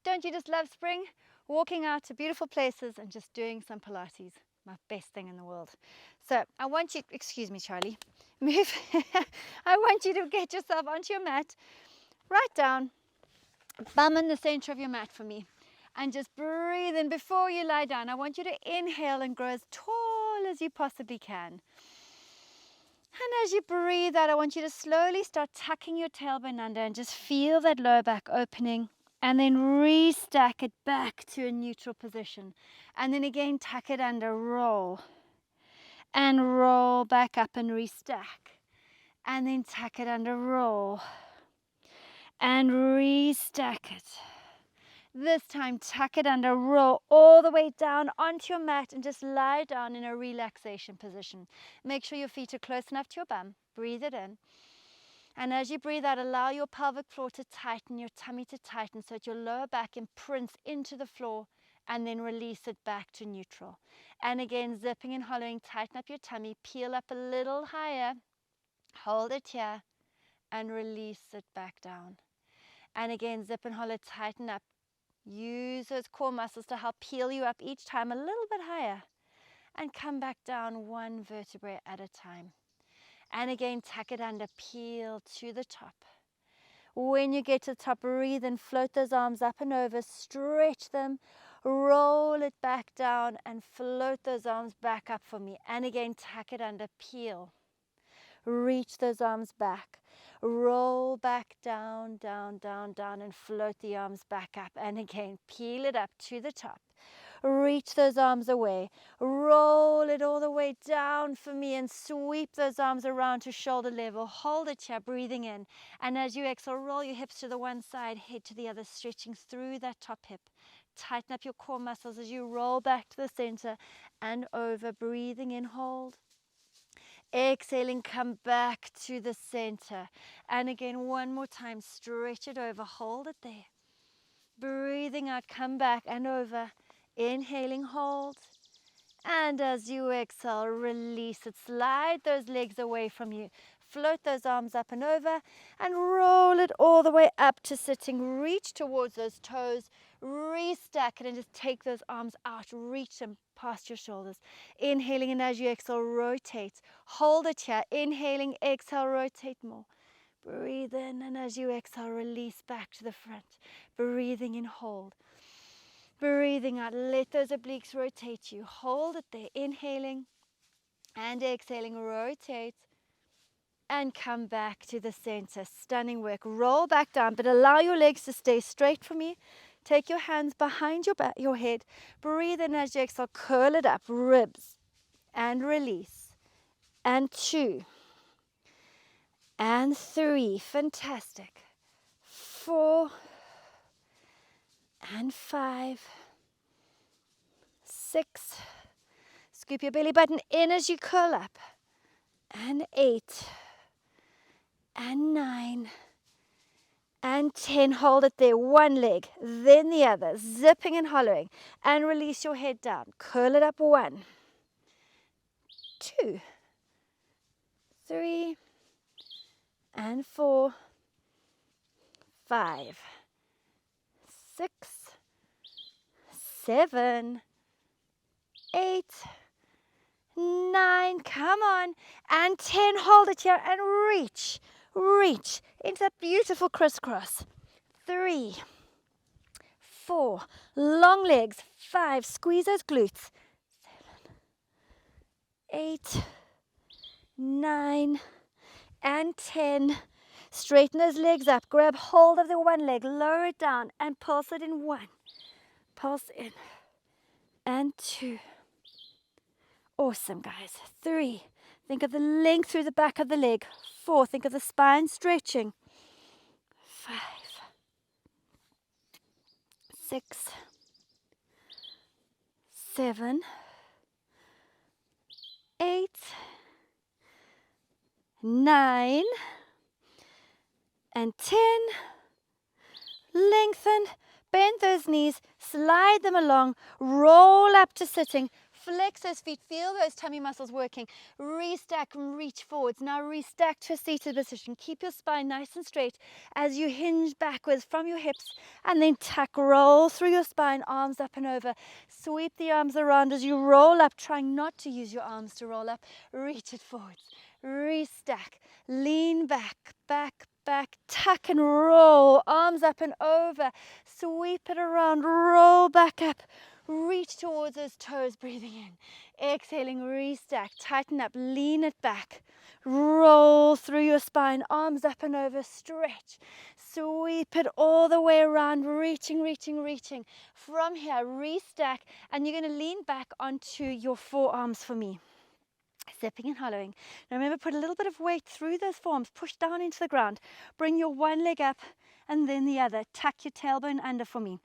don't you just love spring? Walking out to beautiful places and just doing some Pilates. My best thing in the world. So I want you, excuse me, Charlie, move. I want you to get yourself onto your mat, right down, bum in the center of your mat for me, and just breathe in before you lie down. I want you to inhale and grow as tall as you possibly can. And as you breathe out, I want you to slowly start tucking your tailbone under and just feel that lower back opening, and then restack it back to a neutral position. And then again, tuck it under, roll, and roll back up and restack. And then tuck it under, roll, and restack it. This time, tuck it under, roll all the way down onto your mat and just lie down in a relaxation position. Make sure your feet are close enough to your bum. Breathe it in. And as you breathe out, allow your pelvic floor to tighten, your tummy to tighten, so that your lower back imprints into the floor, and then release it back to neutral. And again, zipping and hollowing, tighten up your tummy, peel up a little higher, hold it here, and release it back down. And again, zip and hollow, tighten up. Use those core muscles to help peel you up each time a little bit higher, and come back down one vertebrae at a time. And again, tuck it under, peel to the top. When you get to the top, breathe and float those arms up and over, stretch them, roll it back down, and float those arms back up for me. And again, tuck it under, peel. Reach those arms back. Roll back down, down, down, down, and float the arms back up. And again, peel it up to the top. Reach those arms away. Roll it all the way down for me and sweep those arms around to shoulder level. Hold it here, breathing in. And as you exhale, roll your hips to the one side, head to the other, stretching through that top hip. Tighten up your core muscles as you roll back to the center and over. Breathing in, hold. Exhaling, come back to the center. And again, one more time, stretch it over, hold it there. Breathing out, come back and over. Inhaling, hold. And as you exhale, release it. Slide those legs away from you. Float those arms up and over and roll it all the way up to sitting. Reach towards those toes. Restack it and just take those arms out. Reach them past your shoulders. Inhaling, and as you exhale, rotate. Hold it here. Inhaling, exhale, rotate more. Breathe in, and as you exhale, release back to the front. Breathing in, hold. Breathing out, let those obliques rotate you. Hold it there. Inhaling and exhaling, rotate. And come back to the center. Stunning work. Roll back down, but allow your legs to stay straight for me. Take your hands behind your back, your head. Breathe in as you exhale. Curl it up. Ribs. And release. And 2. And 3. Fantastic. 4. And 5. 6. Scoop your belly button in as you curl up. And 8. And 9. And 10, hold it there, one leg, then the other, zipping and hollowing, and release your head down. Curl it up, 1, 2, 3, and 4, 5, 6, 7, 8, 9, come on, and 10, hold it here, and reach. Reach into that beautiful crisscross. 3, 4, long legs. 5, squeeze those glutes. 7, 8, 9, and 10. Straighten those legs up. Grab hold of the one leg, lower it down, and pulse it in. 1. Pulse in. And 2. Awesome, guys. 3. Think of the length through the back of the leg. 4. Think of the spine stretching. 5. 6. 7. 8. 9. And 10. Lengthen. Bend those knees. Slide them along. Roll up to sitting. Flex those feet, feel those tummy muscles working. Restack and reach forwards. Now restack to a seated position. Keep your spine nice and straight as you hinge backwards from your hips, and then tuck, roll through your spine, arms up and over. Sweep the arms around as you roll up, trying not to use your arms to roll up. Reach it forwards. Restack, lean back, back, back, tuck and roll, arms up and over, sweep it around, roll back up, reach towards those toes, breathing in, exhaling, restack, tighten up, lean it back, roll through your spine, arms up and over, stretch, sweep it all the way around, reaching, reaching, reaching. From here, restack, and you're going to lean back onto your forearms for me. Zipping and hollowing. Now remember, put a little bit of weight through those forearms, push down into the ground. Bring your one leg up and then the other. Tuck your tailbone under for me.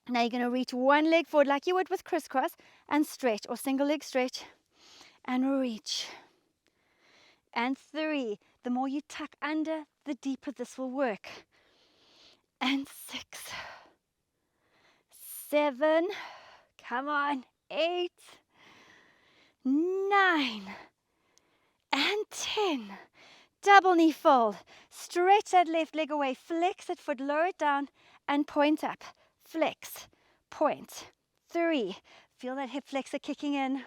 Now you're going to reach one leg forward like you would with crisscross and stretch, or single leg stretch and reach. And 3. The more you tuck under, the deeper this will work. And 6, 7, come on, 8, 9, and 10. Double knee fold. Stretch that left leg away. Flex that foot, lower it down and point up. Flex, point. 3. Feel that hip flexor kicking in.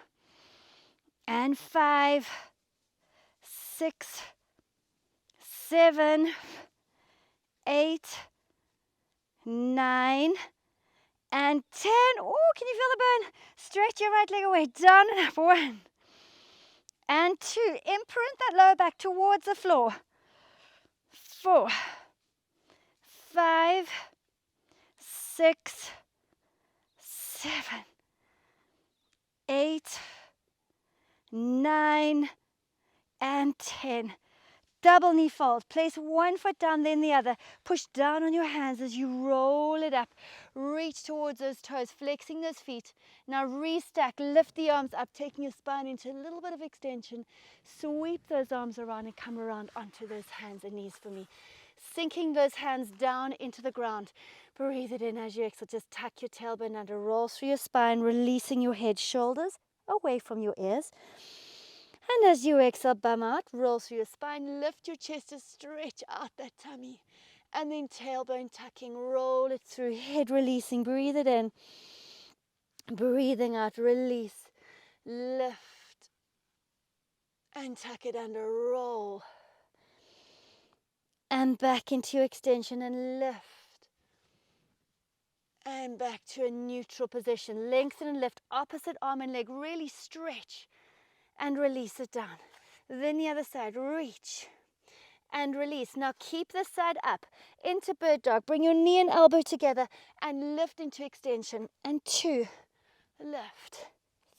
And 5, 6, 7, 8, 9, and 10. Oh, can you feel the burn? Stretch your right leg away, down and up. 1 and 2. Imprint that lower back towards the floor. 4, 5, 6, 7, 8, 9, and 10. Double knee fold. Place one foot down, then the other. Push down on your hands as you roll it up. Reach towards those toes, flexing those feet. Now restack, lift the arms up, taking your spine into a little bit of extension. Sweep those arms around and come around onto those hands and knees for me. Sinking those hands down into the ground. Breathe it in as you exhale. Just tuck your tailbone under, roll through your spine, releasing your head, shoulders away from your ears. And as you exhale, bum out, roll through your spine, lift your chest to stretch out that tummy. And then tailbone tucking, roll it through, head releasing, breathe it in. Breathing out, release, lift, and tuck it under, roll. And back into your extension and lift. And back to a neutral position. Lengthen and lift, opposite arm and leg, really stretch. And release it down. Then the other side, reach and release. Now keep this side up into bird dog. Bring your knee and elbow together and lift into extension. And 2, lift.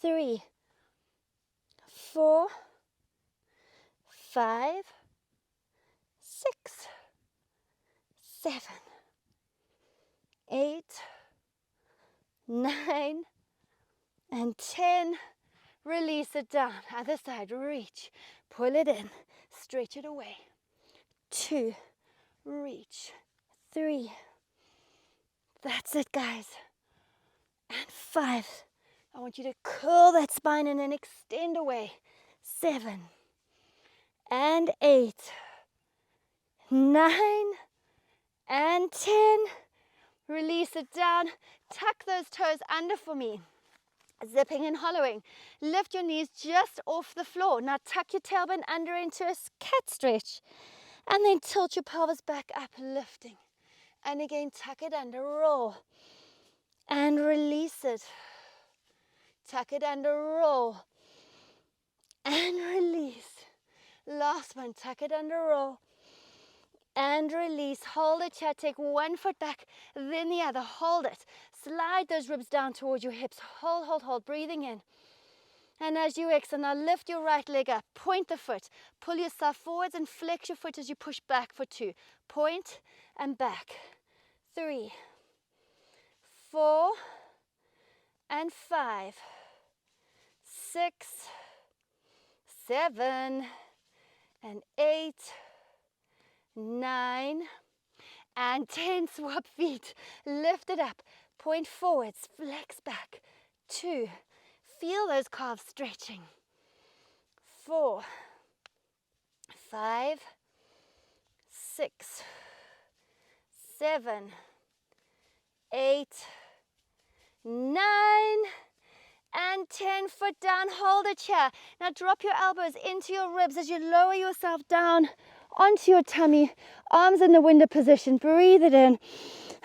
3, 4, 5, 6, 7, 8, 9, and 10. Release it down. Other side, reach. Pull it in. Stretch it away. 2, reach. 3. That's it, guys. And 5. I want you to curl that spine and then extend away. 7. And 8. 9. And 10. Release it down. Tuck those toes under for me. Zipping and hollowing. Lift your knees just off the floor. Now tuck your tailbone under into a cat stretch. And then tilt your pelvis back up, lifting. And again, tuck it under, roll. And release it. Tuck it under, roll. And release. Last one, tuck it under, roll. And release. Hold it here. Take one foot back, then the other. Hold it. Slide those ribs down towards your hips. Hold, hold, hold. Breathing in. And as you exhale, now lift your right leg up. Point the foot. Pull yourself forwards and flex your foot as you push back for 2. Point and back. 3, 4, and 5, 6, 7, and 8, 9, and 10. Swap feet. Lift it up. Point forwards. Flex back. 2, Feel those calves stretching. 4, 5, 6, 7, 8, 9, and 10. Foot down, hold it here. Now drop your elbows into your ribs as you lower yourself down onto your tummy, arms in the window position. Breathe it in.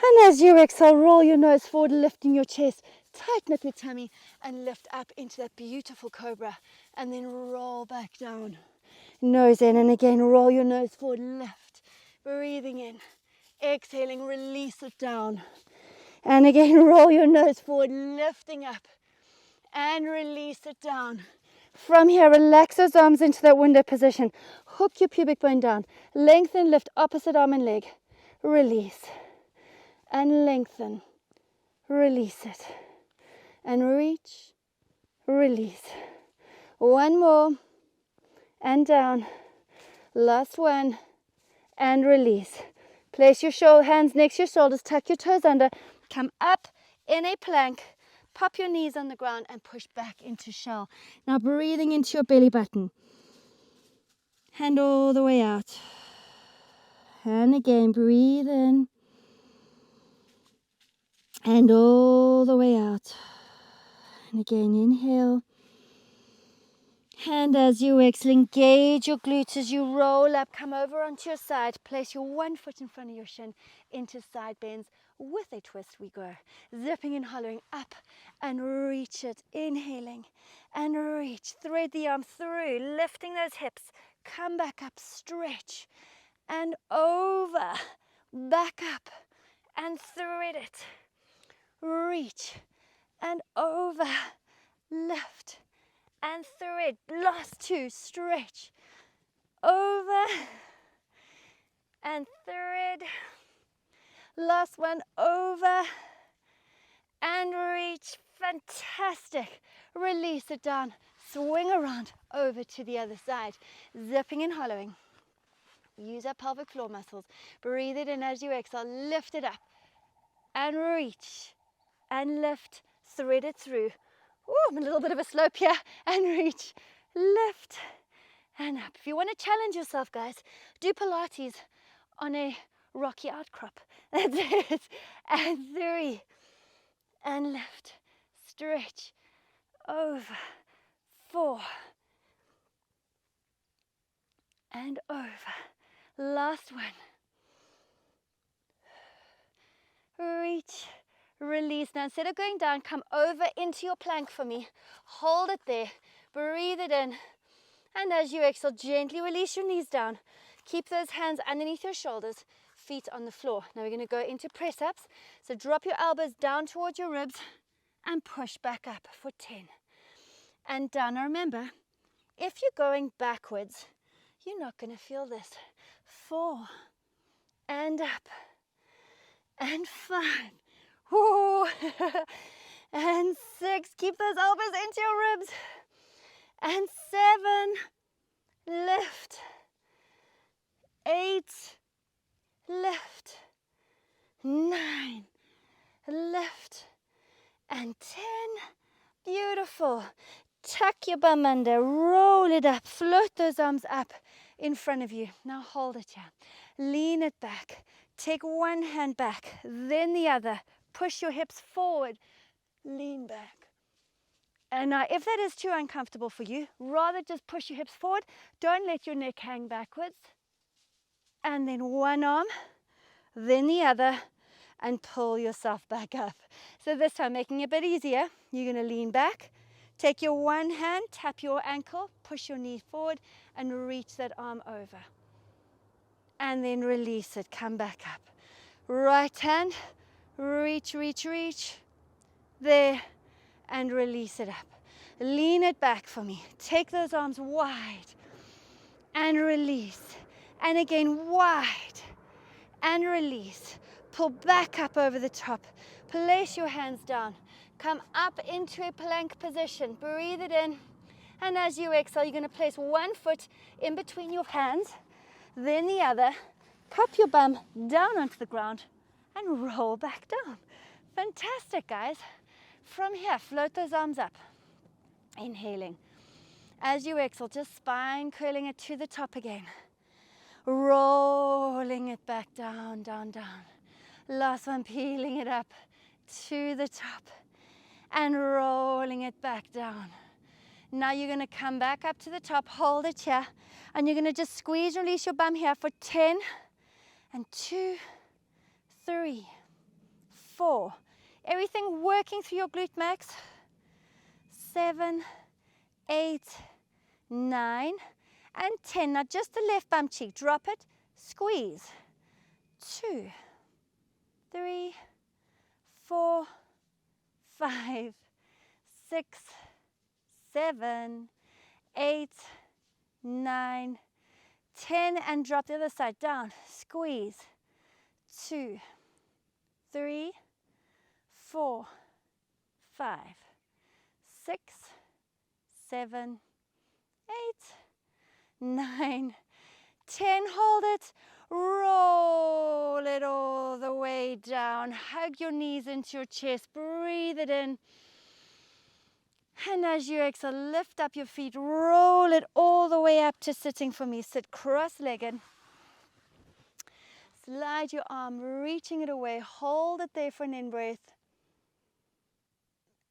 And as you exhale, roll your nose forward, lifting your chest. Tighten up your tummy and lift up into that beautiful cobra. And then roll back down. Nose in, and again, roll your nose forward, lift. Breathing in. Exhaling, release it down. And again, roll your nose forward, lifting up. And release it down. From here, relax those arms into that window position. Hook your pubic bone down. Lengthen, lift opposite arm and leg. Release. And lengthen. Release it. And reach. Release. One more. And down. Last one. And release. Place your hands next to your shoulders. Tuck your toes under. Come up in a plank. Pop your knees on the ground and push back into shell. Now breathing into your belly button. Hand all the way out. And again, breathe in. And all the way out. And again, inhale. And as you exhale, engage your glutes as you roll up. Come over onto your side. Place your one foot in front of your shin into side bends. With a twist we go. Zipping and hollowing up and reach it. Inhaling and reach. Thread the arm through. Lifting those hips. Come back up. Stretch and over. Back up and thread it. Reach and over. Lift and thread. Last two. Stretch. Over and thread. Last one. Over and reach. Fantastic. Release it down. Swing around over to the other side. Zipping and hollowing. Use our pelvic floor muscles. Breathe it in as you exhale. Lift it up and reach and lift. Thread it through. Ooh, a little bit of a slope here. And reach. Lift and up. If you want to challenge yourself, guys, do Pilates on a rocky outcrop. That's it. And 3. And lift. Stretch. Over. 4. And over. Last one. Reach. Release. Now instead of going down, come over into your plank for me. Hold it there. Breathe it in. And as you exhale, gently release your knees down. Keep those hands underneath your shoulders, feet on the floor. Now we're going to go into press-ups. So drop your elbows down towards your ribs and push back up for 10. And down. Now remember, if you're going backwards, you're not going to feel this. 4. And up. And 5. Ooh. And 6. Keep those elbows into your ribs. And 7. Lift. 8. Lift. 9. Lift. And 10. Beautiful. Tuck your bum under. Roll it up. Float those arms up in front of you. Now hold it here. Lean it back. Take one hand back, then the other. Push your hips forward. Lean back. And now if that is too uncomfortable for you, rather just push your hips forward. Don't let your neck hang backwards. And then one arm, then the other, and pull yourself back up. So this time, making it a bit easier, you're going to lean back. Take your one hand, tap your ankle, push your knee forward, and reach that arm over. And then release it, come back up. Right hand, reach, reach, reach. There, and release it up. Lean it back for me. Take those arms wide, and release. And again, wide, and release. Pull back up over the top. Place your hands down. Come up into a plank position. Breathe it in. And as you exhale, you're going to place one foot in between your hands, then the other. Pop your bum down onto the ground and roll back down. Fantastic, guys. From here, float those arms up. Inhaling. As you exhale, just spine curling it to the top again. Rolling it back down, down, down. Last one, peeling it up to the top and rolling it back down. Now you're going to come back up to the top, hold it here, and you're going to just squeeze, release your bum here for 10 and 2, 3, 4. Everything working through your glute max. 7, 8, 9, and 10. Now just the left bum cheek. Drop it, squeeze. 2, 3, 4, 5, 6, 7, 8, 9, 10, and drop the other side down. Squeeze. 2, 3, 4, 5, 6, 7, 8, 9, 10. Hold it. Roll it all the way down. Hug your knees into your chest. Breathe it in. And as you exhale, lift up your feet. Roll it all the way up to sitting for me. Sit cross-legged. Slide your arm, reaching it away. Hold it there for an in-breath.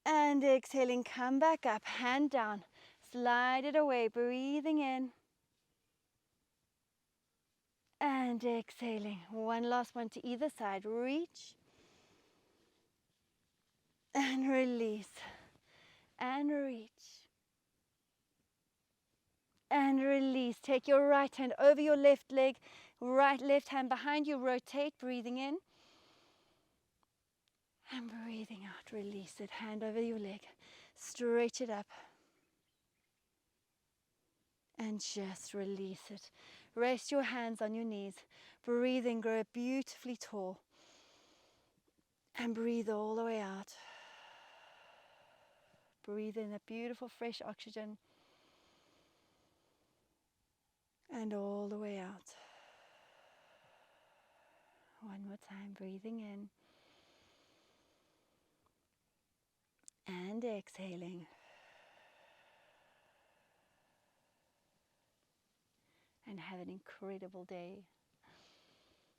And exhaling, come back up, hand down. Slide it away, breathing in. And exhaling. One last one to either side. Reach. And release. And reach. And release. Take your right hand over your left leg. Left hand behind you. Rotate, breathing in. And breathing out. Release it. Hand over your leg. Stretch it up. And just release it. Rest your hands on your knees. Breathe in, grow beautifully tall. And breathe all the way out. Breathe in that beautiful fresh oxygen. And all the way out. One more time, breathing in. And exhaling. And have an incredible day.